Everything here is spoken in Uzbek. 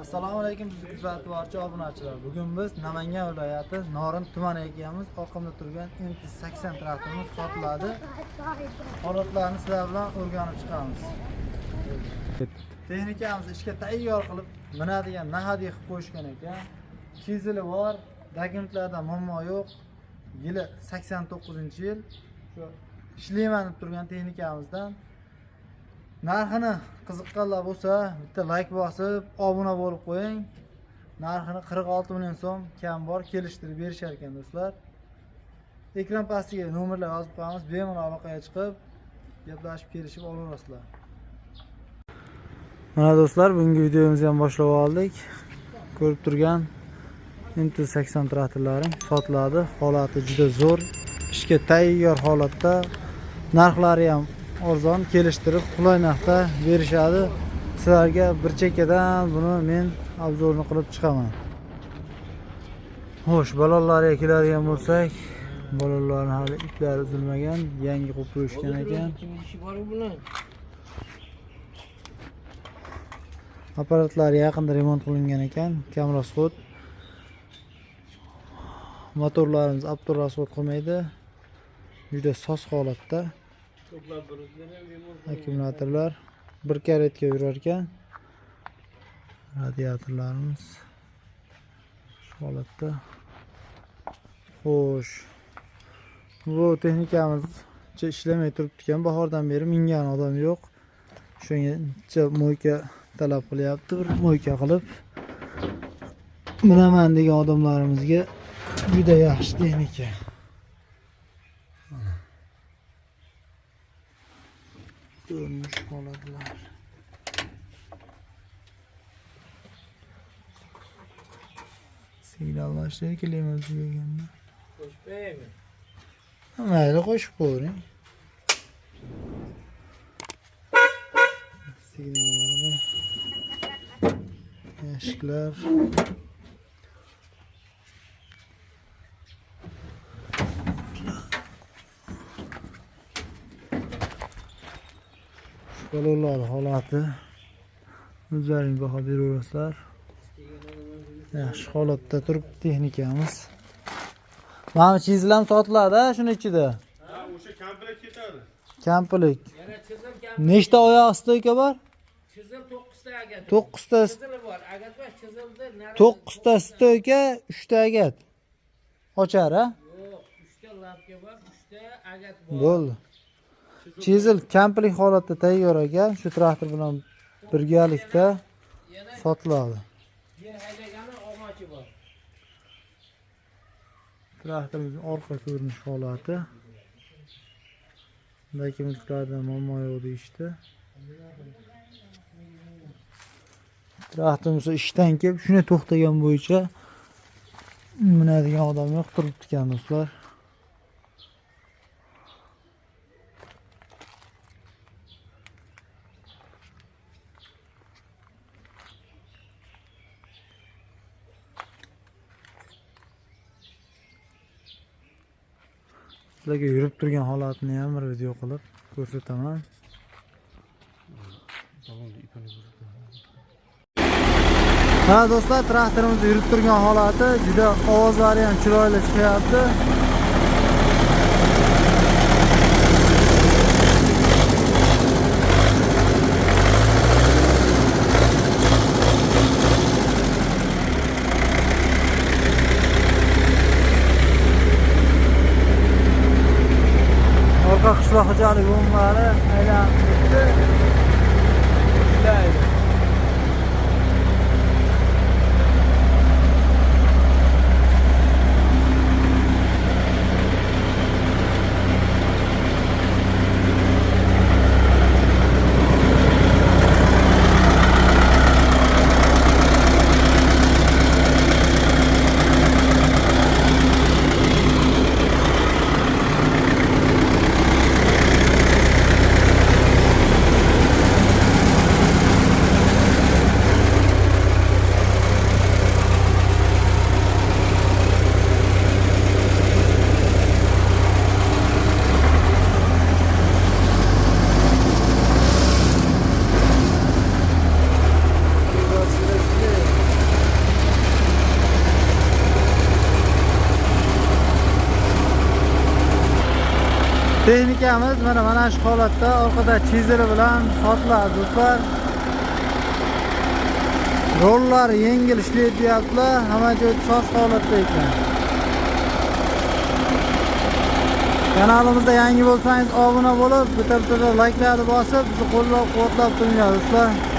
Assalomu alaykum kuzatuvchi obunachilar. Bugun biz Namangan viloyati Norin tumaniga kelamiz. Orqamda turgan MT80 traktorimiz sotiladi. Holatlarni sizlar bilan o'rganib chiqamiz. Texnikamiz ishga tayyor qilib minadigan nahadiy qilib qo'yishgan ekan. Chizili bor, dokumentlarda muammo yo'q. Yili 89-yil. Shu ishlayman deb turgan texnikamizdan narxini qiziqqanlar bo'lsa bitta like bosib obuna bo'lib qo'ying. Narxini 46 million so'm kam bor, kelishtirib berishar ekan do'stlar. Ekran pastiga nomerlar yozib qo'yamiz, bemalol aloqaga chiqib gaplashib kelishib olaverasizlar. Mana do'stlar, bugungi videomizni ham boshlab oldik. Ko'rib turgan MT80 traktorlari sotiladi. Holati juda zo'r, ishga tayyor holatda, narxlari ham arzon, kelishtirib qulay narxda berishadi. Sizlarga bir chekkadan buni men obzorini qilib chiqaman. Xo'sh, balonlarga keladigan bo'lsak, balonlarning hali iplari uzilmagan, yangi qo'yib qo'yishgan ekan. Apparatlari yaqinda remont qilingan ekan, kamrasxod. Motorlarimiz abturasxod qilmaydi. Juda soz holatda. Akkumulyatorlar bir karetga yurar ekan. Radiatorlarimiz shu holatda. Xo'sh, bu texnikamiz ishlamay turibdi ekan. Bahordan beri mingan odam yo'q. Shunga mo'yka talab qilyapti. Bir mo'yka qilib minaman degan odamlarimizga juda yaxshi texnika. Görmüş holatlar. Signallaşlar kelimesi gelganda. Qo'shmaymi? Mayli, qo'shib qo'ying. Signallar. Eshiklar. Balonlar holati o'zlaring baho beraverasizlar. Yaxshi holatda turibdi texnikamiz. Mana chizilam sotiladi, shuni ichida. Ha, o'sha komplet ketadi. Komplet. Yana chizim Nechta oyoq stoyka bor? Chizim 9 ta agat. 9 ta Chizim bor. Agat va chizimda nari. 9 ta stoyka, 3 ta agat. Ochar, ha? Yo'q, 3 ta lapka bor, 3 ta agat bor. Bo'ldi. Chizil komplet holatda tayyor ekan. Shu traktor bilan birgalikda sotiladi. Yer haydagani og'machi bor. Traktorimizning orqa ko'rinish holati. Dokumentlardan muammo yo'q deyishdi. Traktorimiz ishdan kelib, shuni to'xtagan bo'yicha minadigan odam yo'q turibdi ekan do'stlar. Sizlarga yurib turgan holatini ham bir video qilib ko'rsataman. Ha do'stlar, traktorimiz yurib turgan holati, juda ovozlari ham chiroyli chiqyapti. Orqa qishloq xo'jalik bo'limlari aylanib turibdi. Ishlaydi. Texnikamiz mana shu holatda orqada chizili bilan sotiladi do'stlar. Rollar yengil ishlayaptilar, hamma joy soz holatda ekan. Kanalimizda yangi bo'lsangiz obuna bo'lib, bitta-bitta layklarni bosib, bizni qo'llab-quvvatlab turinglar do'stlar.